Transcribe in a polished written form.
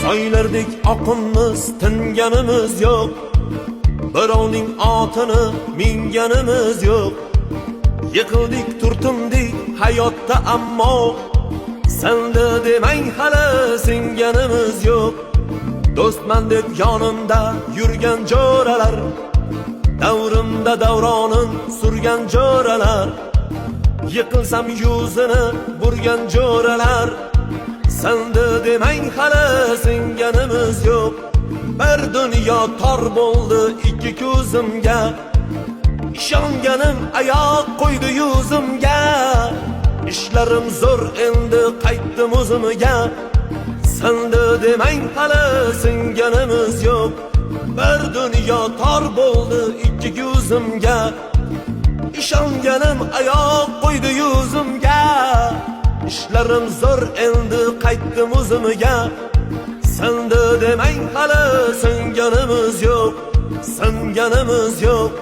Soylardek oqimiz tinganimiz yo'q, birovning otini minganimiz yo'q. Yiqildik turtindik hayotda ammo senda demang hali singanimiz yo'q. Do'stman deb yonimda yurgan jo'ralar, davrimda davronin surgan jo'ralar, yiqilsam yuzini burgan jo'ralar, senda demang hali singanimiz yo'q. Bir dunyo tor bo'ldi ikki ko'zimga, ishonganim oyoq qo'ydi yuzimga. Ishlarim zo'r endi qaytdim o'zimga, senda demang hali singanimiz yo'q. Bir dunyo tor bo'ldi ikki ko'zimga, ishonganim oyoq qo'ydi yuzimga. Ishlarim zo'r endi qaytdim o'zimga, senda demang hali singanimiz yo'q, singanimiz yo'q.